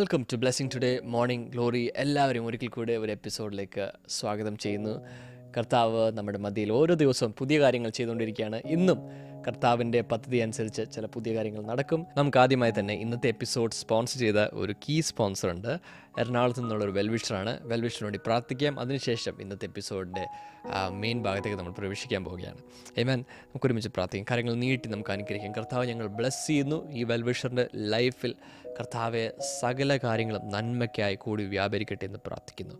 Welcome to blessing today morning glory. എല്ലാവരും ഒരിക്കൽ കൂടെ ഒരു എപ്പിസോഡിലേക്ക് സ്വാഗതം ചെയ്യുന്നു. കർത്താവ് നമ്മുടെ മധ്യയിൽ ഓരോ ദിവസവും പുതിയ കാര്യങ്ങൾ ചെയ്തുകൊണ്ടിരിക്കുകയാണ്. ഇന്നും കർത്താവിൻ്റെ പദ്ധതി അനുസരിച്ച് ചില പുതിയ കാര്യങ്ങൾ നടക്കും. നമുക്ക് ആദ്യമായി തന്നെ ഇന്നത്തെ എപ്പിസോഡ് സ്പോൺസർ ചെയ്ത ഒരു കീ സ്പോൺസർ ഉണ്ട്. എറണാകുളത്ത് നിന്നുള്ളൊരു വെൽവിഷറാണ്. വെൽവിഷറിന് വേണ്ടി പ്രാർത്ഥിക്കാം. അതിനുശേഷം ഇന്നത്തെ എപ്പിസോഡിൻ്റെ മെയിൻ ഭാഗത്തേക്ക് നമ്മൾ പ്രവേശിക്കാൻ പോവുകയാണ്. ഏമാൻ, നമുക്കൊരുമിച്ച് പ്രാർത്ഥിക്കാം. കാര്യങ്ങൾ നീട്ടി നമുക്ക് അനുഗ്രഹിക്കാം. കർത്താവ്, ഞങ്ങൾ ബ്ലെസ് ചെയ്യുന്നു ഈ വെൽവിഷറിൻ്റെ ലൈഫിൽ. കർത്താവെ, സകല കാര്യങ്ങളും നന്മയ്ക്കായി കൂടി വ്യാപരിക്കട്ടെ എന്ന് പ്രാർത്ഥിക്കുന്നു.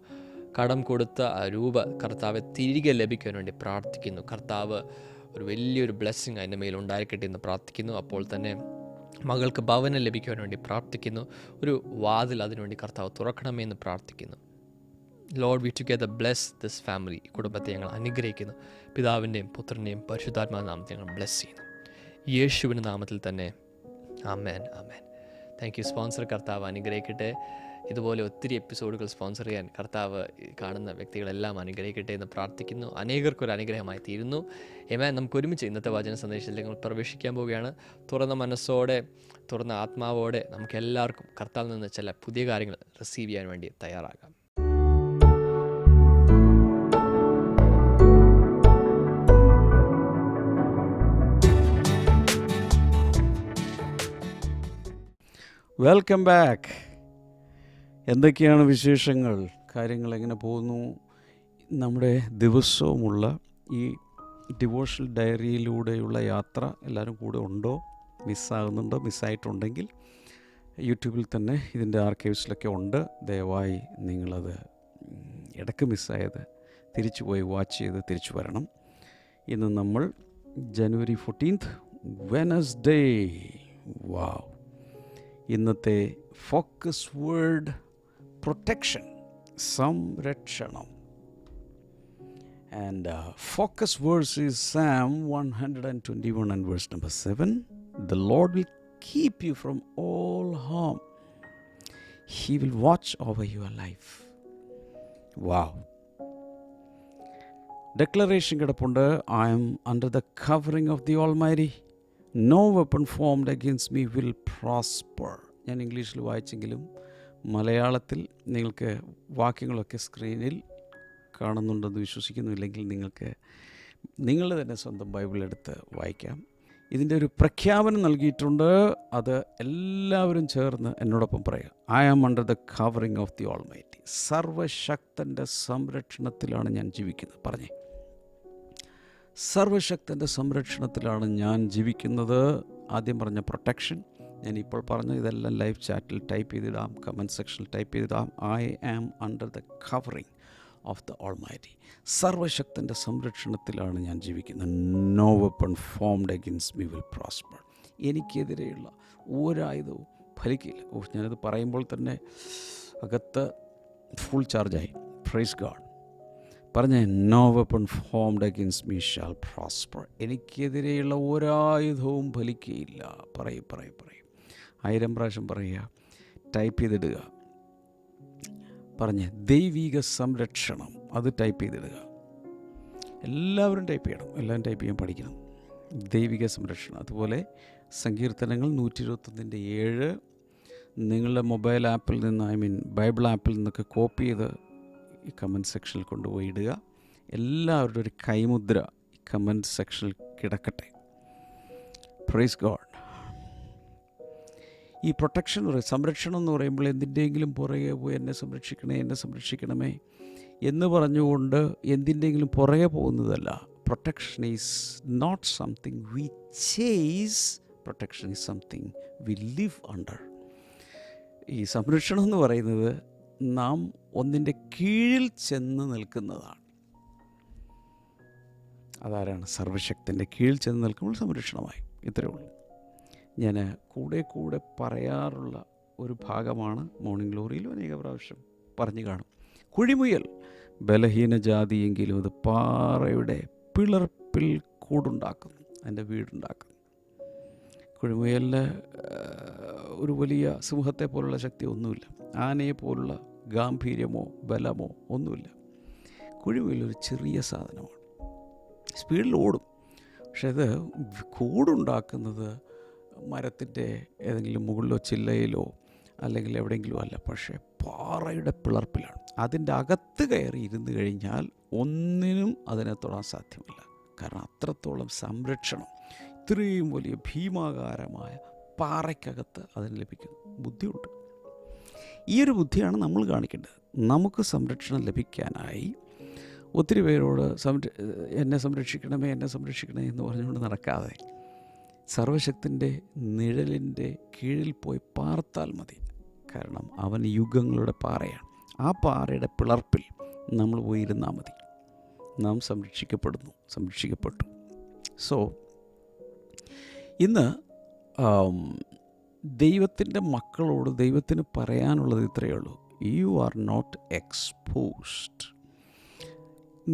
കടം കൊടുത്ത രൂപ കർത്താവെ തിരികെ ലഭിക്കാൻ വേണ്ടി പ്രാർത്ഥിക്കുന്നു. കർത്താവ് ഒരു വലിയൊരു ബ്ലെസ്സിങ് അതിൻ്റെ മേൽ ഉണ്ടായിരിക്കട്ടെ എന്ന് പ്രാർത്ഥിക്കുന്നു. അപ്പോൾ തന്നെ മകൾക്ക് ഭവനം ലഭിക്കുവാൻ വേണ്ടി പ്രാർത്ഥിക്കുന്നു. ഒരു വാതിൽ അതിനുവേണ്ടി കർത്താവ് തുറക്കണമേ എന്ന് പ്രാർത്ഥിക്കുന്നു. Lord, we together bless this family. ഈ കുടുംബത്തെ ഞങ്ങൾ അനുഗ്രഹിക്കുന്നു. പിതാവിൻ്റെയും പുത്രൻ്റെയും പരിശുദ്ധാത്മാവിൻ്റെ നാമത്തെ ഞങ്ങൾ ബ്ലെസ് ചെയ്യുന്നു. യേശുവിൻ്റെ നാമത്തിൽ തന്നെ ആമേൻ, ആമേൻ. Thank you sponsor. കർത്താവ് അനുഗ്രഹിക്കട്ടെ. ഇതുപോലെ ഒത്തിരി എപ്പിസോഡുകൾ സ്പോൺസർ ചെയ്യാൻ കർത്താവ് കാണുന്ന വ്യക്തികളെല്ലാം അനുഗ്രഹിക്കട്ടെ എന്ന് പ്രാർത്ഥിക്കുന്നു. അനേകർക്കൊരു അനുഗ്രഹമായി തീരുന്നു. ഏമാൻ, നമുക്ക് ഒരുമിച്ച് ഇന്നത്തെ വചന സന്ദേശത്തിലേക്ക് നമ്മൾ പ്രവേശിക്കാൻ പോവുകയാണ്. തുറന്ന മനസ്സോടെ, തുറന്ന ആത്മാവോടെ നമുക്ക് എല്ലാവർക്കും കർത്താവിൽ നിന്ന് ചില പുതിയ കാര്യങ്ങൾ റിസീവ് ചെയ്യാൻ വേണ്ടി തയ്യാറാകാം. Welcome back. എന്തൊക്കെയാണ് വിശേഷങ്ങൾ? കാര്യങ്ങൾ എങ്ങനെ പോകുന്നു? നമ്മുടെ ദിവസവുമുള്ള ഈ ഡിവോഷണൽ ഡയറിയിലൂടെയുള്ള യാത്ര എല്ലാവരും കൂടെ ഉണ്ടോ? മിസ്സാകുന്നുണ്ടോ? മിസ്സായിട്ടുണ്ടെങ്കിൽ യൂട്യൂബിൽ തന്നെ ഇതിൻ്റെ ആർക്കൈവ്സിലൊക്കെ ഉണ്ട്. ദയവായി നിങ്ങളത് ഇടയ്ക്ക് മിസ്സായത് തിരിച്ചു പോയി വാച്ച് ചെയ്ത് തിരിച്ചു വരണം. ഇന്ന് നമ്മൾ ജനുവരി 14 വെനസ്ഡേ. വാവ്! ഇന്നത്തെ ഫോക്കസ് വേർഡ് പ്രൊട്ടക്ഷൻ, സംരക്ഷണം. And focus verse is Psalm 121 and verse number 7. The Lord will keep you from all harm. He will watch over your life. Wow. Declaration കിടപ്പുണ്ട്. I am under the covering of the Almighty. No weapon formed against me will prosper. ഞാൻ ഇംഗ്ലീഷിൽ വായിച്ചെങ്കിലും മലയാളത്തിൽ നിങ്ങൾക്ക് വാക്യങ്ങളൊക്കെ സ്ക്രീനിൽ കാണുന്നുണ്ടെന്ന് വിശ്വസിക്കുന്നു. ഇല്ലെങ്കിൽ നിങ്ങൾക്ക് നിങ്ങളുടെ തന്നെ സ്വന്തം ബൈബിൾ എടുത്ത് വായിക്കാം. ഇതിൻ്റെ ഒരു പ്രഖ്യാപനം നൽകിയിട്ടുണ്ട്. അത് എല്ലാവരും ചേർന്ന് എന്നോടൊപ്പം പറയുക. I am under the covering of the almighty. സർവശക്തൻ്റെ സംരക്ഷണത്തിലാണ് ഞാൻ ജീവിക്കുന്നത്. പറഞ്ഞേ, സർവശക്തൻ്റെ സംരക്ഷണത്തിലാണ് ഞാൻ ജീവിക്കുന്നത്. ആദ്യം പറഞ്ഞ പ്രൊട്ടക്ഷൻ, ഞാനിപ്പോൾ പറഞ്ഞ ഇതെല്ലാം ലൈവ് ചാറ്റിൽ ടൈപ്പ് ചെയ്തിടാം, കമൻറ്റ് സെക്ഷനിൽ ടൈപ്പ് ചെയ്തിടാം. I am under the covering of the almighty. സർവശക്തൻ്റെ സംരക്ഷണത്തിലാണ് ഞാൻ ജീവിക്കുന്നത്. No weapon formed against me will prosper. എനിക്കെതിരെയുള്ള ഒരായുധവും ഫലിക്കില്ല. ഞാനത് പറയുമ്പോൾ തന്നെ അകത്ത് ഫുൾ ചാർജായി. Praise God. പറഞ്ഞേ, no weapon formed against me shall prosper. എനിക്കെതിരെയുള്ള ഒരായുധവും ഫലിക്കുകയില്ല. പറയും 1000 പ്രാവശ്യം പറയുക, ടൈപ്പ് ചെയ്തിടുക. പറഞ്ഞേ, ദൈവിക സംരക്ഷണം, അത് ടൈപ്പ് ചെയ്തിടുക. എല്ലാവരും ടൈപ്പ് ചെയ്യണം, എല്ലാവരും ടൈപ്പ് ചെയ്യാൻ പഠിക്കണം. ദൈവിക സംരക്ഷണം. അതുപോലെ സങ്കീർത്തനങ്ങൾ 121:7 നിങ്ങളുടെ മൊബൈൽ ആപ്പിൽ നിന്ന്, ബൈബിൾ ആപ്പിൽ നിന്നൊക്കെ കോപ്പി ചെയ്ത് ഈ കമൻറ്റ് സെക്ഷനിൽ കൊണ്ടുപോയി ഇടുക. എല്ലാവരുടെ ഒരു കൈമുദ്ര ഈ കമൻറ്റ് സെക്ഷനിൽ കിടക്കട്ടെ. Praise God. ഈ പ്രൊട്ടക്ഷൻ, സംരക്ഷണം എന്ന് പറയുമ്പോൾ എന്തിൻ്റെയെങ്കിലും പുറകെ പോയി എന്നെ സംരക്ഷിക്കണമേ എന്ന് പറഞ്ഞുകൊണ്ട് എന്തിൻ്റെയെങ്കിലും പുറകെ പോകുന്നതല്ല. Protection is not something we chase. Protection is something we live under. ഈ സംരക്ഷണം എന്ന് പറയുന്നത് നാം ഒന്നിൻ്റെ കീഴിൽ ചെന്ന് നിൽക്കുന്നതാണ്. അതാരാണ്? സർവശക്തൻ്റെ കീഴിൽ ചെന്ന് നിൽക്കുമ്പോൾ സംരക്ഷണമായി. ഇത്രയേ ഉള്ളൂ. ഞാൻ കൂടെ പറയാറുള്ള ഒരു ഭാഗമാണ്. മോർണിംഗ് ഗ്ലോറിയിലും അനേക പ്രാവശ്യം പറഞ്ഞു കാണും. കുഴിമുയൽ ബലഹീന ജാതിയെങ്കിലും അത് പാറയുടെ പിളർപ്പിൽ കൂടുണ്ടാക്കുന്നു, അതിൻ്റെ വീടുണ്ടാക്കുന്നു. കുഴിമുയലിന് ഒരു വലിയ സിംഹത്തെ പോലുള്ള ശക്തി ഒന്നുമില്ല. ആനയെ പോലുള്ള ഗാംഭീര്യമോ ബലമോ ഒന്നുമില്ല. കുഴിമുയലൊരു ചെറിയ സാധനമാണ്. സ്പീഡിൽ ഓടും. പക്ഷേ ഇത് കൂടുണ്ടാക്കുന്നത് മരത്തിൻ്റെ ഏതെങ്കിലും മുകളിലോ ചില്ലയിലോ അല്ലെങ്കിൽ എവിടെയെങ്കിലും അല്ല, പക്ഷേ പാറയുടെ പിളർപ്പിലാണ്. അതിൻ്റെ അകത്ത് കയറി ഇരുന്ന് കഴിഞ്ഞാൽ ഒന്നിനും അതിനെ തൊടാൻ സാധ്യമല്ല. കാരണം അത്രത്തോളം സംരക്ഷണം ഇത്രയും വലിയ ഭീമാകാരമായ പാറയ്ക്കകത്ത് അതിന് ലഭിക്കുന്നു. ബുദ്ധിയുണ്ട്. ഈ ഒരു ബുദ്ധിയാണ് നമ്മൾ കാണിക്കേണ്ടത്. നമുക്ക് സംരക്ഷണം ലഭിക്കാനായി ഒത്തിരി പേരോട് എന്നെ സംരക്ഷിക്കണമേ എന്ന് പറഞ്ഞുകൊണ്ട് നടക്കാതെ സർവശക്തിൻ്റെ നിഴലിൻ്റെ കീഴിൽ പോയി പാർത്താൽ മതി. കാരണം അവൻ യുഗങ്ങളുടെ പാറയാണ്. ആ പാറയുടെ പിളർപ്പിൽ നമ്മൾ പോയി ഇരുന്നാൽ മതി. നാം സംരക്ഷിക്കപ്പെട്ടു. സോ ഇന്ന് ദൈവത്തിൻ്റെ മക്കളോട് ദൈവത്തിന് പറയാനുള്ളത് ഇത്രയേ ഉള്ളൂ: യു ആർ നോട്ട് എക്സ്പോസ്ഡ്.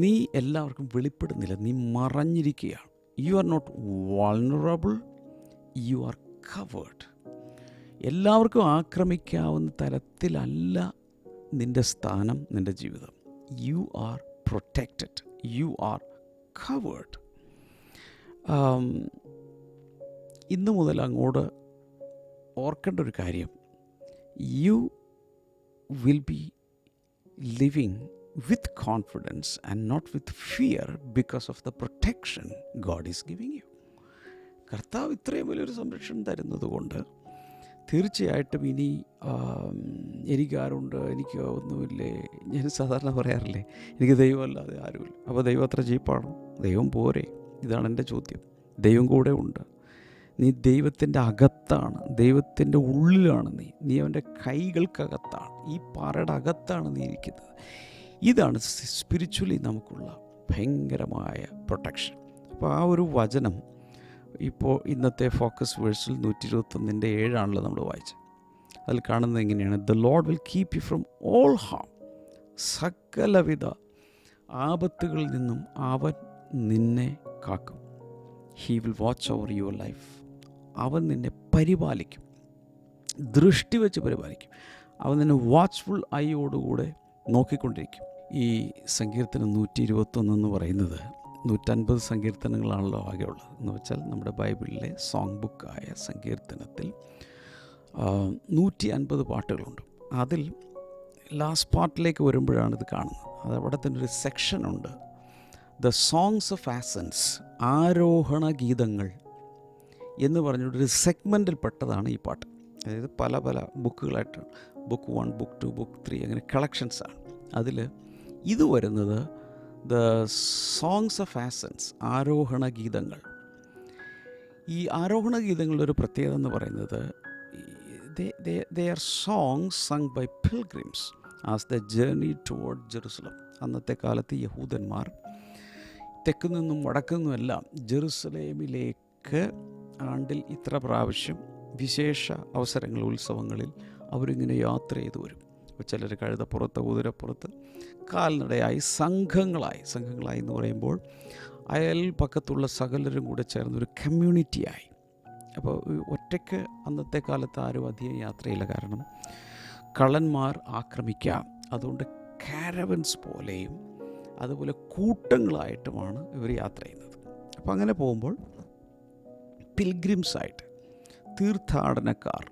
നീ എല്ലാവർക്കും വെളിപ്പെടുന്നില്ല, നീ മറഞ്ഞിരിക്കുകയാണ്. You are not vulnerable, you are covered. എല്ലാവർക്കും ആക്രമിക്കാവുന്ന തരത്തിലല്ല നിൻ്റെ സ്ഥാനം, നിൻ്റെ ജീവിതം. You are protected, you are covered. ഇന്നു മുതൽ അങ്ങോട്ട് ഓർക്കേണ്ട ഒരു കാര്യം, you will be living with confidence and not with fear because of the protection God is giving you. കർത്താവ് ഇത്രയും വലിയൊരു സംരക്ഷണം തരുന്നത് കൊണ്ട് തീർച്ചയായിട്ടും ഇനി എനിക്കാരുണ്ട്, എനിക്ക് ഒന്നുമില്ലേ. ഞാൻ സാധാരണ പറയാറില്ലേ, എനിക്ക് ദൈവമല്ലാതെ ആരുമില്ല. അപ്പോൾ ദൈവം അത്ര ചീപ്പാണോ? ദൈവം പോരെ? ഇതാണ് എൻ്റെ ചോദ്യം. ദൈവം കൂടെ ഉണ്ട്. നീ ദൈവത്തിൻ്റെ അകത്താണ്, ദൈവത്തിൻ്റെ ഉള്ളിലാണ്. നീ അവൻ്റെ കൈകൾക്കകത്താണ്, ഈ പാറയുടെ അകത്താണ് നീ ഇരിക്കുന്നത്. ഇതാണ് സ്പിരിച്വലി നമുക്കുള്ള ഭയങ്കരമായ പ്രൊട്ടക്ഷൻ. അപ്പോൾ ആ ഒരു വചനം ഇപ്പോൾ ഇന്നത്തെ ഫോക്കസ് വേഴ്സിൽ 121:7 നമ്മൾ വായിച്ചത്. അതിൽ കാണുന്നത് എങ്ങനെയാണ്? The lord will keep you from all harm. സകലവിധ ആപത്തുകളിൽ നിന്നും അവൻ നിന്നെ കാക്കും. He will watch over your life. അവൻ നിന്നെ പരിപാലിക്കും, ദൃഷ്ടി വെച്ച് പരിപാലിക്കും. അവൻ നിന്നെ വാച്ച്ഫുൾ ഐയോടുകൂടെ നോക്കിക്കൊണ്ടിരിക്കും. ഈ സങ്കീർത്തനം 121 എന്ന് പറയുന്നത് 150 സങ്കീർത്തനങ്ങളാണല്ലോ ആകെയുള്ളത്. എന്ന് വെച്ചാൽ നമ്മുടെ ബൈബിളിലെ സോങ് ബുക്കായ സങ്കീർത്തനത്തിൽ 150 പാട്ടുകളുണ്ട്. അതിൽ ലാസ്റ്റ് പാർട്ടിലേക്ക് വരുമ്പോഴാണ് ഇത് കാണുന്നത്. അതവിടെ തന്നെ ഒരു സെക്ഷനുണ്ട്, ദ സോങ്സ് ഓഫ് ആസൻസ്, ആരോഹണ ഗീതങ്ങൾ എന്ന് പറഞ്ഞൊരു സെഗ്മെൻറ്റിൽ പെട്ടതാണ് ഈ പാട്ട്. അതായത് പല പല ബുക്കുകളായിട്ട്, ബുക്ക് 1, ബുക്ക് 2, ബുക്ക് 3 അങ്ങനെ കളക്ഷൻസാണ്. അതിൽ ഇത് വരുന്നത് ദ സോങ്സ് ഓഫ് ആസൻസ്, ആരോഹണ ഗീതങ്ങൾ. ഈ ആരോഹണ ഗീതങ്ങളുടെ ഒരു പ്രത്യേകത എന്ന് പറയുന്നത്, they are songs sung by pilgrims as they journey toward Jerusalem. അന്നത്തെ കാലത്ത് യഹൂദന്മാർ തെക്കു നിന്നും വടക്കു നിന്നുമെല്ലാം ജെറുസലേമിലേക്ക് ആണ്ടിൽ ഇത്ര പ്രാവശ്യം വിശേഷ അവസരങ്ങൾ, ഉത്സവങ്ങളിൽ അവരിങ്ങനെ യാത്ര ചെയ്തു വരും. ചിലർ കഴുതപ്പുറത്ത്, കുതിരപ്പുറത്ത്, കാൽനടയായി, സംഘങ്ങളായി എന്ന് പറയുമ്പോൾ അയൽപക്കത്തുള്ള സകലരും കൂടെ ചേർന്നൊരു കമ്മ്യൂണിറ്റിയായി. അപ്പോൾ ഒറ്റയ്ക്ക് അന്നത്തെ കാലത്ത് ആരും അധികം യാത്രയില്ല, കാരണം കള്ളന്മാർ ആക്രമിക്കാം. അതുകൊണ്ട് കാരവൻസ് പോലെയും അതുപോലെ കൂട്ടങ്ങളായിട്ടുമാണ് ഇവർ യാത്ര ചെയ്യുന്നത്. അപ്പോൾ അങ്ങനെ പോകുമ്പോൾ പിൽഗ്രിംസായിട്ട്, തീർത്ഥാടനക്കാർ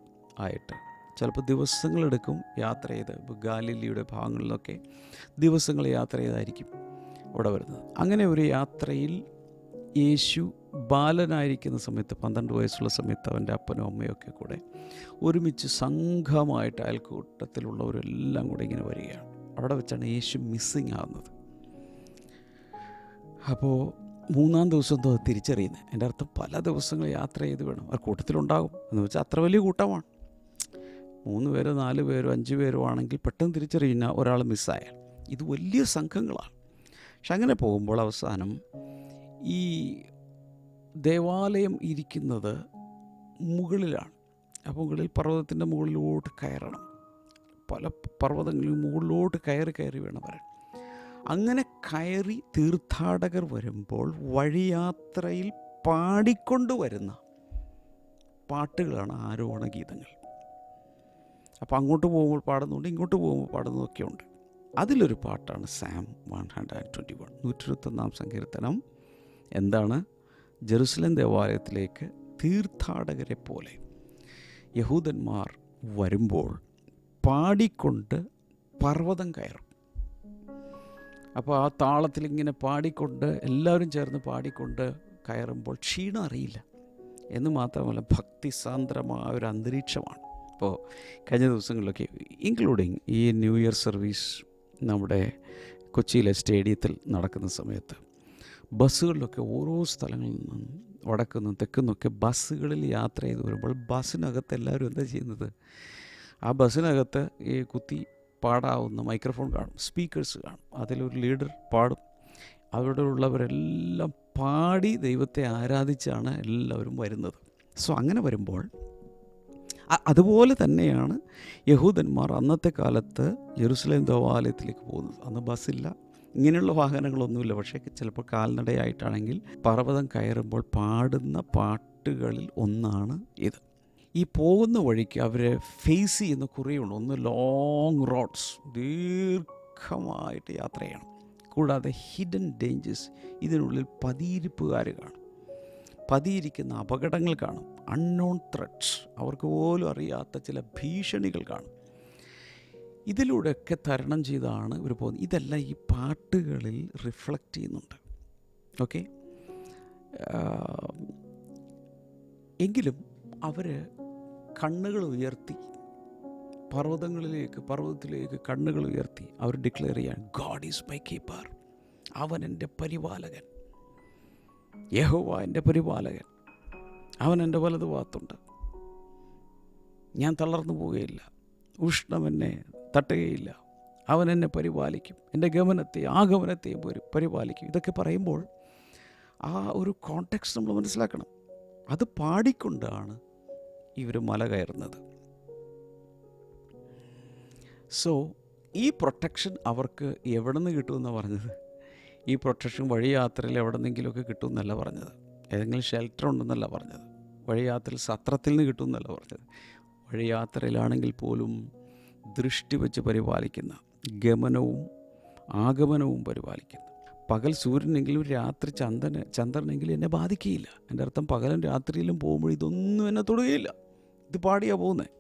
ആയിട്ട് ചിലപ്പോൾ ദിവസങ്ങളെടുക്കും യാത്ര ചെയ്ത്. ഇപ്പോൾ ഗാലിലിയുടെ ഭാഗങ്ങളിലൊക്കെ ദിവസങ്ങൾ യാത്ര ചെയ്തായിരിക്കും അവിടെ വരുന്നത്. അങ്ങനെ ഒരു യാത്രയിൽ യേശു ബാലനായിരിക്കുന്ന സമയത്ത്, 12 വയസ്സുള്ള സമയത്ത്, അവൻ്റെ അപ്പനും അമ്മയും ഒക്കെ കൂടെ ഒരുമിച്ച് സംഘമായിട്ട് അയൽക്കൂട്ടത്തിലുള്ളവരെല്ലാം കൂടെ ഇങ്ങനെ വരികയാണ്. അവിടെ വെച്ചാണ് യേശു മിസ്സിങ് ആകുന്നത്. അപ്പോൾ 3-ാം ദിവസം അത് തിരിച്ചറിയുന്നത്. എൻ്റെ അർത്ഥം പല ദിവസങ്ങൾ യാത്ര ചെയ്ത് വേണം, ആ കൂട്ടത്തിലുണ്ടാകും. എന്ന് വെച്ചാൽ അത്ര വലിയ കൂട്ടമാണ്. 3 പേരോ 4 പേരോ 5 പേരോ ആണെങ്കിൽ പെട്ടെന്ന് തിരിച്ചറിയുന്ന ഒരാൾ മിസ്സായാൽ. ഇത് വലിയ സംഘങ്ങളാണ്. പക്ഷെ അങ്ങനെ പോകുമ്പോൾ അവസാനം ഈ ദേവാലയം ഇരിക്കുന്നത് മുകളിലാണ്. അപ്പോൾ മുകളിൽ പർവ്വതത്തിൻ്റെ മുകളിലോട്ട് കയറണം. പല പർവ്വതങ്ങളിൽ മുകളിലോട്ട് കയറി വേണം വരാൻ. അങ്ങനെ കയറി തീർത്ഥാടകർ വരുമ്പോൾ വഴിയാത്രയിൽ പാടിക്കൊണ്ടുവരുന്ന പാട്ടുകളാണ് ആരോഹണ ഗീതങ്ങൾ. അപ്പോൾ അങ്ങോട്ട് പോകുമ്പോൾ പാടുന്നുണ്ട്, ഇങ്ങോട്ട് പോകുമ്പോൾ പാടുന്നതൊക്കെ ഉണ്ട്. അതിലൊരു പാട്ടാണ് സാം 121, 121-ാം സങ്കീർത്തനം. എന്താണ്? ജെറുസലേം ദേവാലയത്തിലേക്ക് തീർത്ഥാടകരെ പോലെ യഹൂദന്മാർ വരുമ്പോൾ പാടിക്കൊണ്ട് പർവ്വതം കയറും. അപ്പോൾ ആ താളത്തിലിങ്ങനെ പാടിക്കൊണ്ട് എല്ലാവരും ചേർന്ന് പാടിക്കൊണ്ട് കയറുമ്പോൾ ക്ഷീണം അറിയില്ല. എന്ന് മാത്രമല്ല ഭക്തിസാന്ദ്രമായ ഒരു അന്തരീക്ഷമാണ്. ഇപ്പോൾ കഴിഞ്ഞ ദിവസങ്ങളിലൊക്കെ ഇൻക്ലൂഡിങ് ഈ ന്യൂ ഇയർ സർവീസ് നമ്മുടെ കൊച്ചിയിലെ സ്റ്റേഡിയത്തിൽ നടക്കുന്ന സമയത്ത് ബസ്സുകളിലൊക്കെ ഓരോ സ്ഥലങ്ങളിൽ നിന്നും വടക്കുന്നും തെക്കുന്നൊക്കെ ബസ്സുകളിൽ യാത്ര ചെയ്ത് വരുമ്പോൾ ബസ്സിനകത്ത് എല്ലാവരും എന്താ ചെയ്യുന്നത്, ആ ബസ്സിനകത്ത് ഈ കുത്തി പാടാവുന്ന മൈക്രോഫോൺ കാണും, സ്പീക്കേഴ്സ് കാണും, അതിലൊരു ലീഡർ പാടും. അവിടെ ഉള്ളവരെല്ലാം പാടി ദൈവത്തെ ആരാധിച്ചാണ് എല്ലാവരും വരുന്നത്. സോ അങ്ങനെ വരുമ്പോൾ അതുപോലെ തന്നെയാണ് യഹൂദന്മാർ അന്നത്തെ കാലത്ത് ജെറുസലേം ദേവാലയത്തിലേക്ക് പോകുന്നത്. അന്ന് ബസ്സില്ല, ഇങ്ങനെയുള്ള വാഹനങ്ങളൊന്നുമില്ല. പക്ഷേ ചിലപ്പോൾ കാൽനടയായിട്ടാണെങ്കിൽ പർവ്വതം കയറുമ്പോൾ പാടുന്ന പാട്ടുകളിൽ ഒന്നാണ് ഇത്. ഈ പോകുന്ന വഴിക്ക് അവർ ഫേസ് ചെയ്യുന്ന കുറേയുണ്ട്. ഒന്ന് ലോങ് റോഡ്സ്, ദീർഘമായിട്ട് യാത്ര ചെയ്യണം. കൂടാതെ ഹിഡൻ ഡേഞ്ചേഴ്സ്, ഇതിനുള്ളിൽ പതിയിരിപ്പുകാർ കാണും, പതിയിരിക്കുന്ന അപകടങ്ങൾ കാണും, അൺനോൺ ത്രെറ്റ്സ്, അവർക്ക് പോലും അറിയാത്ത ചില ഭീഷണികൾ കാണും. ഇതിലൂടെയൊക്കെ തരണം ചെയ്താണ് ഇവർ പോകുന്നത്. ഇതെല്ലാം ഈ പാട്ടുകളിൽ റിഫ്ലക്റ്റ് ചെയ്യുന്നുണ്ട്. ഓക്കെ, എങ്കിലും അവർ കണ്ണുകൾ ഉയർത്തി പർവ്വതത്തിലേക്ക് കണ്ണുകൾ ഉയർത്തി അവർ ഡിക്ലെയർ ചെയ്യാൻ, ഗോഡ് ഈസ് മൈ കീപ്പർ, അവൻ എൻ്റെ പരിപാലകൻ, യഹോവ എൻ്റെ പരിപാലകൻ, അവൻ എൻ്റെ വലതുഭാഗത്തുണ്ട്, ഞാൻ തളർന്നു പോവുകയില്ല, ഉഷ്ണം എന്നെ തട്ടുകയില്ല, അവൻ എന്നെ പരിപാലിക്കും, എൻ്റെ ആഗമനത്തെയും പരിപാലിക്കും. ഇതൊക്കെ പറയുമ്പോൾ ആ ഒരു കോണ്ടെക്സ്റ്റ് നമ്മൾ മനസ്സിലാക്കണം. അത് പാടിക്കൊണ്ടാണ് ഇവർ മല കയറുന്നത്. സോ ഈ പ്രൊട്ടക്ഷൻ അവർക്ക് എവിടെ നിന്ന് കിട്ടുമെന്നാണ് പറഞ്ഞത്? ഈ പ്രൊട്ടക്ഷൻ വഴിയാത്രയിൽ എവിടെ നിന്നെങ്കിലുമൊക്കെ കിട്ടുമെന്നല്ല പറഞ്ഞത്, ഏതെങ്കിലും ഷെൽട്ടർ ഉണ്ടെന്നല്ല പറഞ്ഞത്, വഴിയാത്രയിൽ സത്രത്തിൽ നിന്ന് കിട്ടുമെന്നല്ല പറഞ്ഞത്. വഴിയാത്രയിലാണെങ്കിൽ പോലും ദൃഷ്ടി വെച്ച് പരിപാലിക്കുന്ന, ഗമനവും ആഗമനവും പരിപാലിക്കുന്ന, പകൽ സൂര്യനെങ്കിലും രാത്രി ചന്ദ്രനെങ്കിലും എന്നെ ബാധിക്കുകയില്ല. എൻ്റെ അർത്ഥം പകലും രാത്രിയിലും പോകുമ്പോൾ ഇതൊന്നും എന്നെ തൊടുകയില്ല. ഇത് പാടിയാണ് പോകുന്നത്.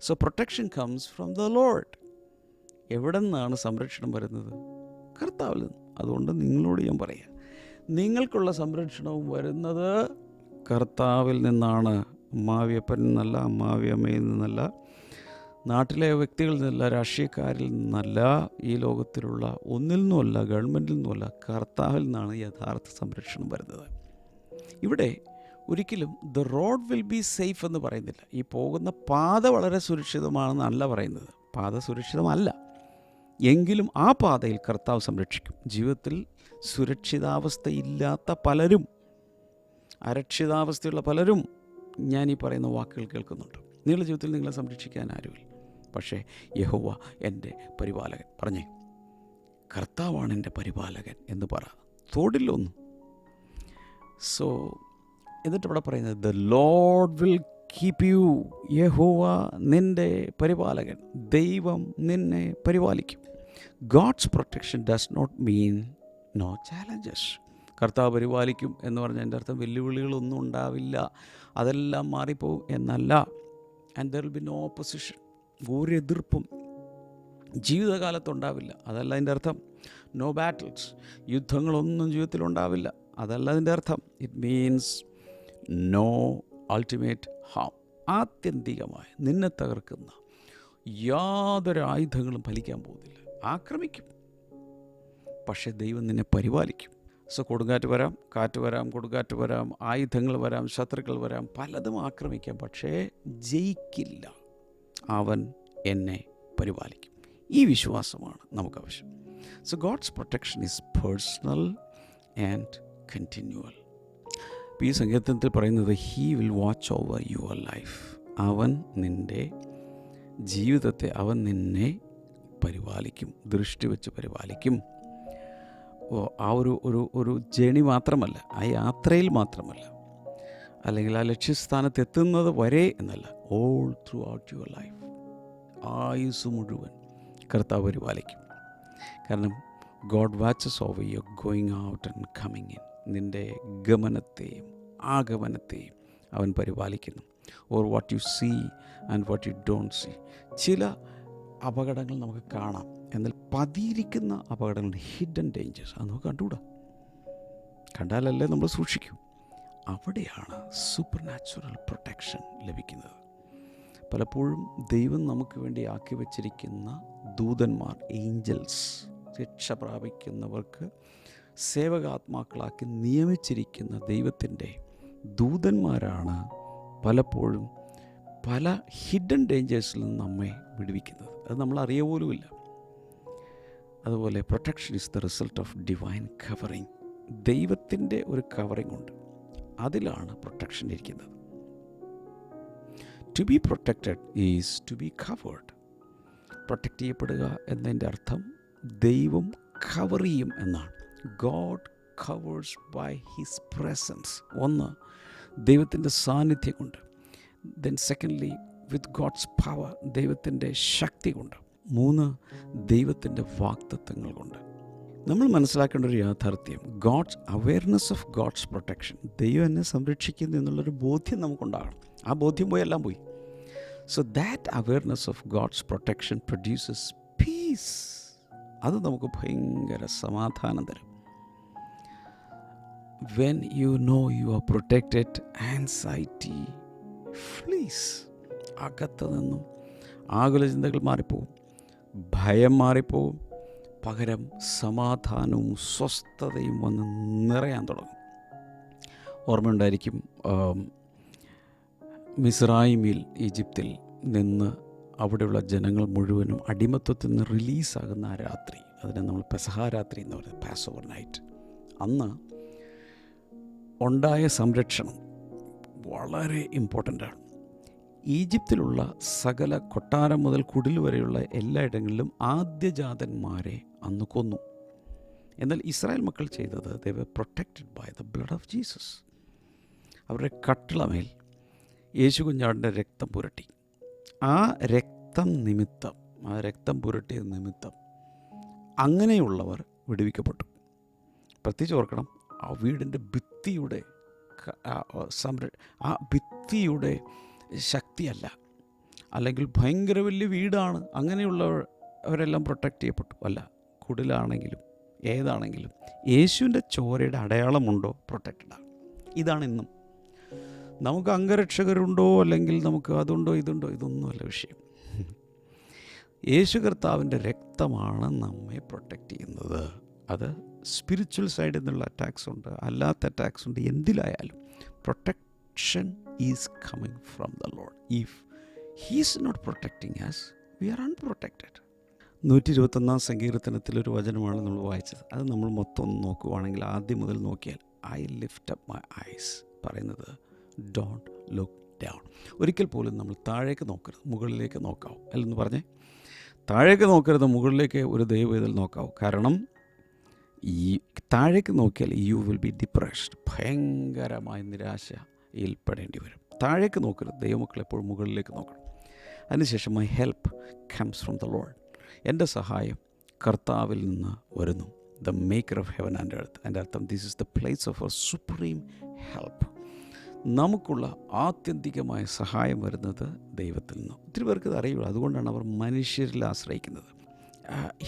So protection comes from the Lord. എവിടെ നിന്നാണ് സംരക്ഷണം വരുന്നത്? കർത്താവിൽ നിന്ന്. അതുകൊണ്ട് നിങ്ങളോട് ഞാൻ പറയാം, നിങ്ങൾക്കുള്ള സംരക്ഷണവും വരുന്നത് കർത്താവിൽ നിന്നാണ്. അമ്മാവിയപ്പനിൽ നിന്നല്ല, അമ്മാവിയമ്മയിൽ നിന്നല്ല, നാട്ടിലെ വ്യക്തികളിൽ നിന്നല്ല, രാഷ്ട്രീയക്കാരിൽ നിന്നല്ല, ഈ ലോകത്തിലുള്ള ഒന്നിൽ നിന്നുമല്ല, ഗവൺമെൻറ്റിൽ നിന്നുമല്ല, കർത്താവിൽ നിന്നാണ് യഥാർത്ഥ സംരക്ഷണം വരുന്നത്. ഇവിടെ ഒരിക്കലും the road will be safe എന്ന് പറയുന്നില്ല. ഈ പോകുന്ന പാത വളരെ സുരക്ഷിതമാണെന്നല്ല പറയുന്നത്. പാത സുരക്ഷിതമല്ല, എങ്കിലും ആ പാതയിൽ കർത്താവ് സംരക്ഷിക്കും. ജീവിതത്തിൽ സുരക്ഷിതാവസ്ഥയില്ലാത്ത പലരും, അരക്ഷിതാവസ്ഥയുള്ള പലരും ഞാൻ ഈ പറയുന്ന വാക്കുകൾ കേൾക്കുന്നുണ്ട്. നിങ്ങളുടെ ജീവിതത്തിൽ നിങ്ങളെ സംരക്ഷിക്കാൻ ആരുമില്ല. പക്ഷേ യഹോവ എൻ്റെ പരിപാലകൻ. പറഞ്ഞേ, കർത്താവാണ് എൻ്റെ പരിപാലകൻ എന്ന് പറ, തോടില്ലൊന്നും. സോ എന്നിട്ട് ഇവിടെ പറയുന്നത്, the lord will keep you. യഹോവ നിൻ്റെ പരിപാലകൻ, ദൈവം നിന്നെ പരിപാലിക്കും. God's protection does not mean no challenges. കർത്താവ് പരിപാലിക്കും എന്ന് പറഞ്ഞാൽ എൻ്റെ അർത്ഥം വെല്ലുവിളികളൊന്നും ഉണ്ടാവില്ല, അതെല്ലാം മാറിപ്പോവും എന്നല്ല. And there will be no opposition. ഒരു എതിർപ്പും ജീവിതകാലത്തുണ്ടാവില്ല, അതല്ല അതിൻ്റെ അർത്ഥം. നോ ബാറ്റിൽസ്, യുദ്ധങ്ങളൊന്നും ജീവിതത്തിലുണ്ടാവില്ല, അതല്ല അതിൻ്റെ അർത്ഥം. It means no ultimate harm. ആത്യന്തികമായി നിന്നെ തകർക്കുന്ന യാതൊരു ആയുധങ്ങളും ഫലിക്കാൻ പോകുന്നില്ല. ആക്രമിക്കും, പക്ഷേ ദൈവം നിന്നെ പരിപാലിക്കും. സോ കൊടുങ്കാറ്റ് വരാം, കാറ്റ് വരാം, കൊടുങ്കാറ്റ് വരാം, ആയുധങ്ങൾ വരാം, ശത്രുക്കൾ വരാം, പലതും ആക്രമിക്കാം, പക്ഷേ ജയിക്കില്ല. അവൻ എന്നെ പരിപാലിക്കും. ഈ വിശ്വാസമാണ് നമുക്ക് ആവശ്യം. So God's protection is personal and continual. ഈ സങ്കീർത്തനത്തിൽ പറയുന്നത്, he will watch over your life. അവൻ നിൻ്റെ ജീവിതത്തെ, അവൻ നിന്നെ പരിപാലിക്കും, ദൃഷ്ടി വെച്ച് പരിപാലിക്കും. ആ ഒരു ജേണി മാത്രമല്ല, ആ യാത്രയിൽ മാത്രമല്ല, അല്ലെങ്കിൽ ആ ലക്ഷ്യസ്ഥാനത്ത് എത്തുന്നത് വരെ എന്നല്ല, all throughout your life, ആയുസ് മുഴുവൻ കർത്താവ് പരിപാലിക്കും. കാരണം God watches over your going out and coming in. നിൻ്റെ ഗമനത്തെയും ആഗമനത്തെയും അവൻ പരിപാലിക്കുന്നു. Or what you see and what you don't see. ചില അപകടങ്ങൾ നമുക്ക് കാണാം, എന്നാൽ പതിയിരിക്കുന്ന അപകടങ്ങൾ, ഹിഡൻ ഡേഞ്ചേഴ്സ്, അത് നമുക്ക് കണ്ടുകൂടാ. കണ്ടാലല്ലേ നമ്മൾ സൂക്ഷിക്കൂ. അവിടെയാണ് സൂപ്പർ നാച്ചുറൽ പ്രൊട്ടക്ഷൻ ലഭിക്കുന്നത്. പലപ്പോഴും ദൈവം നമുക്ക് വേണ്ടി ആക്കി വച്ചിരിക്കുന്ന ദൂതന്മാർ, ഏഞ്ചൽസ്, രക്ഷ പ്രാപിക്കുന്നവർക്ക് സേവകാത്മാക്കളാക്കി നിയമിച്ചിരിക്കുന്ന ദൈവത്തിൻ്റെ ദൂതന്മാരാണ് പലപ്പോഴും പല ഹിഡൻ ഡേഞ്ചേഴ്സിൽ നിന്ന് നമ്മെ വിടുവിക്കുന്നത്. അത് നമ്മൾ അറിയ പോലുമില്ല. അതുപോലെ protection is the result of divine covering. ദൈവത്തിൻ്റെ ഒരു കവറിങ് ഉണ്ട്, അതിലാണ് പ്രൊട്ടക്ഷൻ ഇരിക്കുന്നത്. To be protected is to be covered. Protect ചെയ്യപ്പെടുക എന്നതിൻ്റെ അർത്ഥം ദൈവം കവർ ചെയ്യും എന്നാണ്. God covers by his presence. ഒന്ന്, ദൈവത്തിൻ്റെ സാന്നിധ്യം കൊണ്ട്. Then secondly with God's power, ദൈവത്തിൻ്റെ ശക്തി കൊണ്ട്. മൂന്ന്, ദൈവത്തിൻ്റെ വാഗ്ദത്തങ്ങൾ കൊണ്ട്. നമ്മൾ മനസ്സിലാക്കേണ്ട ഒരു യാഥാർത്ഥ്യം, God's awareness of God's protection. ദൈവം എന്നെ സംരക്ഷിക്കുന്നു എന്നുള്ളൊരു ബോധ്യം നമുക്കുണ്ടാകണം. ആ ബോധ്യം പോയി എല്ലാം പോയി. So that awareness of God's protection produces peace. അത് നമുക്ക് ഭയങ്കര സമാധാനം തരും. When you know you are protected, anxiety flees. അകത്ത് നിന്നും ആകുല ചിന്തകൾ മാറിപ്പോവും, ഭയം മാറിപ്പോവും. പകരം സമാധാനവും സ്വസ്ഥതയും വന്ന് നിറയാൻ തുടങ്ങും. ഓർമ്മയുണ്ടായിരിക്കും, മിസ്രൈമിൽ, ഈജിപ്തിൽ നിന്ന് അവിടെയുള്ള ജനങ്ങൾ മുഴുവനും അടിമത്വത്തിൽ നിന്ന് റിലീസാകുന്ന ആ രാത്രി, അതിനെ നമ്മൾ പെസഹ രാത്രി എന്ന് പറയുന്നത്, പാസ് ഓവർ നൈറ്റ്. അന്ന് ഉണ്ടായ സംരക്ഷണം വളരെ ഇമ്പോർട്ടൻ്റാണ്. ഈജിപ്തിലുള്ള സകല കൊട്ടാരം മുതൽ കുടിൽ വരെയുള്ള എല്ലായിടങ്ങളിലും ആദ്യജാതന്മാരെ അന്ന് കൊന്നു. എന്നാൽ ഇസ്രായേൽ മക്കൾ ചെയ്തത്, they were protected by the blood of Jesus. അവരുടെ കട്ടിളമേൽ യേശു കുഞ്ഞാടിൻ്റെ രക്തം പുരട്ടി. ആ രക്തം നിമിത്തം, ആ രക്തം പുരട്ടിയ നിമിത്തം അങ്ങനെയുള്ളവർ വിടുവിക്കപ്പെട്ടു. പ്രത്യേകിച്ച് ഓർക്കണം, ആ വീടിൻ്റെ ഭിത്തിയുടെ ആ ഭിത്തിയുടെ ശക്തിയല്ല, അല്ലെങ്കിൽ ഭയങ്കര വലിയ വീടാണ് അങ്ങനെയുള്ളവരെല്ലാം പ്രൊട്ടക്റ്റ് ചെയ്യപ്പെട്ടു. അല്ല, കുടിലാണെങ്കിലും ഏതാണെങ്കിലും യേശുവിൻ്റെ ചോരയുടെ അടയാളമുണ്ടോ, പ്രൊട്ടക്റ്റഡാണ്. ഇതാണ് ഇന്നും. നമുക്ക് അംഗരക്ഷകരുണ്ടോ, അല്ലെങ്കിൽ നമുക്ക് അതുണ്ടോ ഇതുണ്ടോ, ഇതൊന്നുമല്ല വിഷയം. യേശു കർത്താവിൻ്റെ രക്തമാണ് നമ്മെ പ്രൊട്ടക്റ്റ് ചെയ്യുന്നത്. അത് സ്പിരിച്വൽ സൈഡിൽ നിന്നുള്ള അറ്റാക്സ് ഉണ്ട്, അല്ലാത്ത അറ്റാക്സ് ഉണ്ട്. എന്തിലായാലും protection is coming from the Lord. If he is not protecting us, we are unprotected. 121 സങ്കീർത്തനത്തിലൊരു വചനമാണ് നമ്മൾ വായിച്ചത്. അത് നമ്മൾ മൊത്തം ഒന്ന് നോക്കുകയാണെങ്കിൽ, ആദ്യം മുതൽ നോക്കിയാൽ, eye lift up my eyes പറയുന്നത്, ഡോണ്ട് ലുക്ക് ഡൗൺ. ഒരിക്കൽ പോലും നമ്മൾ താഴേക്ക് നോക്കരുത്, മുകളിലേക്ക് നോക്കാവൂ. അല്ലെന്ന് പറഞ്ഞേ, താഴേക്ക് നോക്കരുത്, മുകളിലേക്ക് ഒരു ദൈവവേദൽ നോക്കാവൂ. കാരണം ഈ താഴേക്ക് നോക്കിയാൽ യു വിൽ ബി ഡിപ്രസ്ഡ്. ഭയങ്കരമായ നിരാശയിൽപ്പെടേണ്ടി വരും. താഴേക്ക് നോക്കരുത്, ദൈവമക്കൾ എപ്പോഴും മുകളിലേക്ക് നോക്കണം. അതിനുശേഷം my help comes from the Lord. എൻ്റെ സഹായം കർത്താവിൽ നിന്ന് വരുന്നു. The maker of heaven and earth. എൻ്റെ അർത്ഥം, this is the place of A supreme help. നമുക്കുള്ള ആത്യന്തികമായ സഹായം വരുന്നത് ദൈവത്തിൽ നിന്ന്. ഒത്തിരി പേർക്ക് ഇത് അറിയുള്ളൂ, അതുകൊണ്ടാണ് അവർ മനുഷ്യരിൽ ആശ്രയിക്കുന്നത്.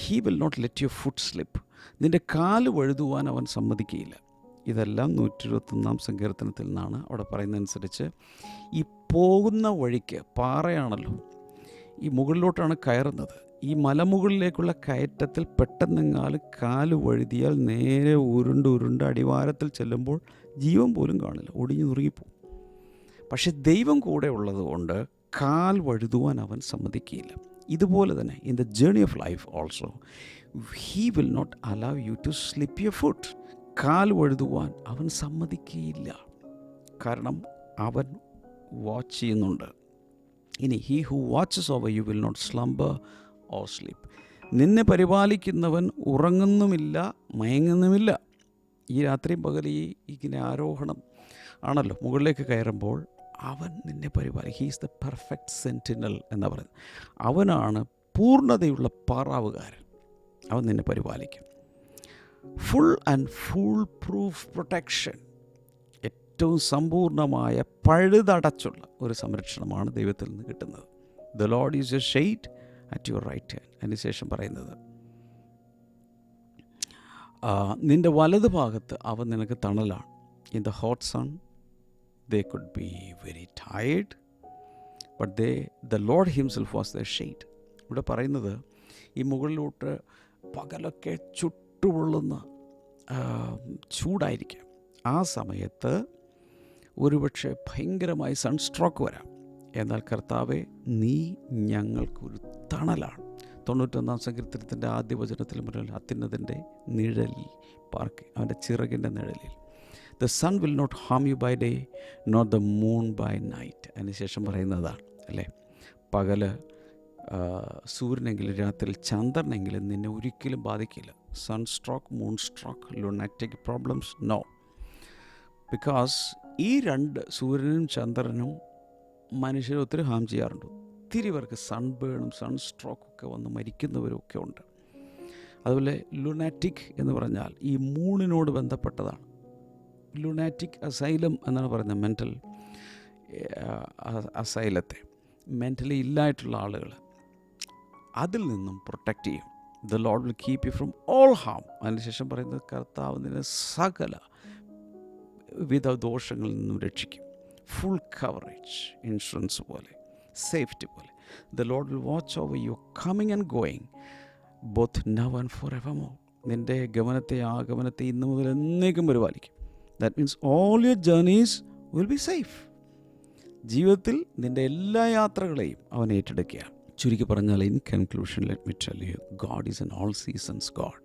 He will not let your foot slip. നിൻ്റെ കാല് വഴുതുവാൻ അവൻ സമ്മതിക്കുകയില്ല. ഇതെല്ലാം 121 സങ്കീർത്തനത്തിൽ നിന്നാണ്. അവിടെ പറയുന്നതനുസരിച്ച് ഈ പോകുന്ന വഴിക്ക് പാറയാണല്ലോ, ഈ മുകളിലോട്ടാണ് കയറുന്നത്. ഈ മലമുകളിലേക്കുള്ള കയറ്റത്തിൽ പെട്ടെന്നെങ്ങാലും കാല് വഴുതിയാൽ നേരെ ഉരുണ്ട് അടിവാരത്തിൽ ചെല്ലുമ്പോൾ ജീവൻ പോലും കാണില്ല, ഒടിഞ്ഞു നുറുങ്ങിപ്പോവും. പക്ഷെ ദൈവം കൂടെ ഉള്ളത് കൊണ്ട് കാൽ വഴുതുവാൻ അവൻ സമ്മതിക്കുകയില്ല. ഇതുപോലെ തന്നെ in the journey of life also he will not allow you to slip your foot. കാൽ വഴുതുവാൻ അവൻ സമ്മതിക്കുകയില്ല. കാരണം അവൻ വാച്ച് ചെയ്യുന്നുണ്ട്. ഇനി he who watches over you will not slumber or sleep. നിന്നെ പരിപാലിക്കുന്നവൻ ഉറങ്ങുന്നുമില്ല, മയങ്ങുന്നുമില്ല. ഈ രാത്രിയും പകൽ ഇങ്ങനെ ആരോഹണം ആണല്ലോ, മുകളിലേക്ക് കയറുമ്പോൾ അവൻ നിന്നെ പരിപാലിക്കും. He is the perfect sentinel എന്നാണ് പറയുന്നത്. അവനാണ് പൂർണ്ണതയുള്ള പാറാവുകാരൻ. അവൻ നിന്നെ പരിപാലിക്കും. Full and full proof protection. ഏറ്റവും സമ്പൂർണ്ണമായ പഴുതടച്ചുള്ള ഒരു സംരക്ഷണമാണ് ദൈവത്തിൽ നിന്ന് കിട്ടുന്നത്. The Lord is a shade at your right hand. അതിനുശേഷം പറയുന്നത്, നിൻ്റെ വലത് ഭാഗത്ത് അവൻ നിനക്ക് തണലാണ്. In the hot sun they could be very tired, but the Lord himself was the shade. ഇവിടെ പറയുന്നത് ഈ മുകളിലോട്ട് പകലൊക്കെ ചുട്ടുപൊള്ളുന്ന ചൂടായിരിക്കാം. ആ സമയത്ത് ഒരുപക്ഷെ ഭയങ്കരമായി സൺസ്ട്രോക്ക് വരാം. എന്നാൽ കർത്താവെ, നീ ഞങ്ങൾക്കൊരു തണലാണ്. 91 സങ്കീർത്തനത്തിൻ്റെ ആദ്യ വചനത്തിൽ പറഞ്ഞാൽ, അത്യുന്നതൻ്റെ നിഴലിൽ പാർക്ക്, അവൻ്റെ ചിറകിൻ്റെ നിഴലിൽ. The sun will not harm you by day not the moon by night. അതിനുശേഷം പറയുന്നതാണ് അല്ലേ, പകല് സൂര്യനെങ്കിലും രാത്രി ചന്ദ്രനെങ്കിലും നിന്നെ ഒരിക്കലും ബാധിക്കില്ല. Sunstroke, moon stroke, lunatic problems, no. Because ഈ രണ്ട് സൂര്യനും ചന്ദ്രനും മനുഷ്യരെ ഒത്തിരി ഹാം ചെയ്യാറുണ്ട്. ഒത്തിരി പേർക്ക് സൺബേണും സൺസ്ട്രോക്കൊക്കെ വന്ന് മരിക്കുന്നവരും ഒക്കെ ഉണ്ട്. അതുപോലെ ലുനാറ്റിക് എന്ന് പറഞ്ഞാൽ ഈ മൂണിനോട് ബന്ധപ്പെട്ടതാണ്. ലുനാറ്റിക് അസൈലം എന്നാണ് പറയുന്നത്, മെൻ്റൽ അസൈലത്തെ. മെൻ്റലി ഇല്ലായിട്ടുള്ള ആളുകൾ അതിൽ നിന്നും പ്രൊട്ടക്റ്റ് ചെയ്യും. The lord will keep you from all harm. അതിനുശേഷം പറയുന്നത്, കർത്താവ് നിന്നെ സകല വിധ ദോഷങ്ങളിൽ നിന്നും രക്ഷിക്കും. ഫുൾ കവറേജ്, ഇൻഷുറൻസ് പോലെ, സേഫ്റ്റി പോലെ. The lord will watch over you coming and going both now and forevermore എവർമോർ. നിൻ്റെ ഗമനത്തെ ആഗമനത്തെ ഇന്ന് മുതൽ എന്നേക്കും പരിപാലിക്കും. That means all your journeys will be safe. ജീവിതത്തിൽ നിൻ്റെ എല്ലാ യാത്രകളെയും അവൻ ഏറ്റെടുക്കുകയാണ്. ചുരുക്കി പറഞ്ഞാൽ, in conclusion let me tell U, God is N all seasons God.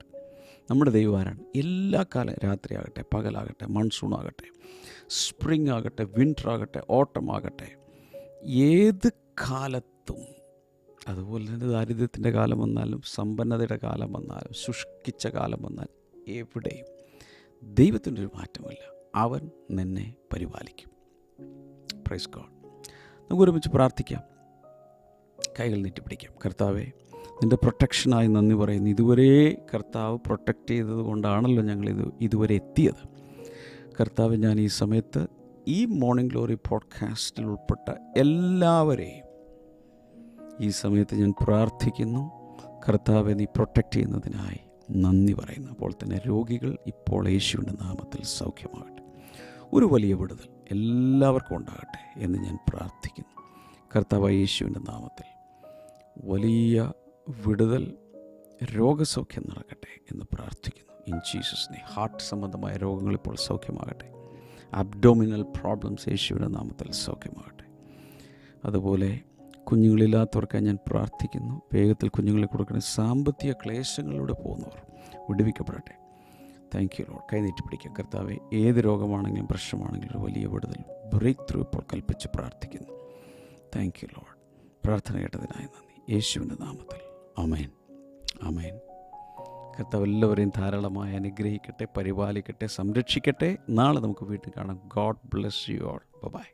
നമ്മുടെ ദൈവം ആരാണ്? എല്ലാ കാലം, രാത്രിയാകട്ടെ പകലാകട്ടെ, മൺസൂൺ ആകട്ടെ, സ്പ്രിംഗ് ആകട്ടെ, വിൻ്റർ ആകട്ടെ, ഓട്ടം ആകട്ടെ, ഏത് കാലത്തും. അതുപോലെ തന്നെ ദാരിദ്ര്യത്തിൻ്റെ കാലം വന്നാലും സമ്പന്നതയുടെ കാലം വന്നാലും ശുഷ്കിച്ച കാലം വന്നാലും എവിടെയും ദൈവത്തിൻ്റെ ഒരു മാറ്റമില്ല. അവൻ നിന്നെ പരിപാലിക്കും. Praise God. നമുക്ക് ഒരുമിച്ച് പ്രാർത്ഥിക്കാം, കൈകൾ നീട്ടിപ്പിടിക്കാം. കർത്താവേ, നിൻ്റെ പ്രൊട്ടക്ഷനായി നന്ദി പറയുന്നു. ഇതുവരെ കർത്താവ് പ്രൊട്ടക്റ്റ് ചെയ്തത് കൊണ്ടാണല്ലോ ഞങ്ങളിത് ഇതുവരെ എത്തിയത്. കർത്താവ്, ഞാൻ ഈ സമയത്ത് ഈ മോർണിംഗ് ഗ്ലോറി പോഡ്കാസ്റ്റിൽ ഉൾപ്പെട്ട എല്ലാവരെയും ഈ സമയത്ത് ഞാൻ പ്രാർത്ഥിക്കുന്നു. കർത്താവെ, നീ പ്രൊട്ടക്റ്റ് ചെയ്യുന്നതിനായി നന്ദി പറയുന്നു. അപ്പോൾ തന്നെ രോഗികൾ ഇപ്പോൾ യേശുവിൻ്റെ നാമത്തിൽ സൗഖ്യമാകട്ടെ. ഒരു വലിയ വിടുതൽ എല്ലാവർക്കും ഉണ്ടാകട്ടെ എന്ന് ഞാൻ പ്രാർത്ഥിക്കുന്നു. കർത്താവ്, യേശുവിൻ്റെ നാമത്തിൽ വലിയ വിടുതൽ, രോഗസൗഖ്യം നടക്കട്ടെ എന്ന് പ്രാർത്ഥിക്കുന്നു. In Jesus name. ഹാർട്ട് സംബന്ധമായ രോഗങ്ങൾ ഇപ്പോൾ സൗഖ്യമാകട്ടെ. അബ്ഡോമിനൽ പ്രോബ്ലംസ് യേശുവിൻ്റെ നാമത്തിൽ സൗഖ്യമാകട്ടെ. അതുപോലെ കുഞ്ഞുങ്ങളില്ലാത്തവർക്കായി ഞാൻ പ്രാർത്ഥിക്കുന്നു. വേഗത്തിൽ കുഞ്ഞുങ്ങളെ കൊടുക്കുന്ന സാമ്പത്തിക ക്ലേശങ്ങളിലൂടെ പോകുന്നവർ വിടുവിക്കപ്പെടട്ടെ. Thank you Lord. കൈനീട്ടി പിടിക്കുക. കർത്താവെ, ഏത് രോഗമാണെങ്കിലും പ്രശ്നമാണെങ്കിലും ഒരു വലിയ വിടുതൽ, ബ്രേക്ക് ത്രൂ ഇപ്പോൾ കൽപ്പിച്ച് പ്രാർത്ഥിക്കുന്നു. Thank you Lord. പ്രാർത്ഥന കേട്ടതിനായി നന്ദി. യേശുവിൻ്റെ നാമത്തിൽ ആമേൻ, ആമേൻ. കർത്താവ് എല്ലാവരെയും ധാരാളമായി അനുഗ്രഹിക്കട്ടെ, പരിപാലിക്കട്ടെ, സംരക്ഷിക്കട്ടെ. നാളെ നമുക്ക് വീട്ടിൽ കാണാം. God bless you all. By.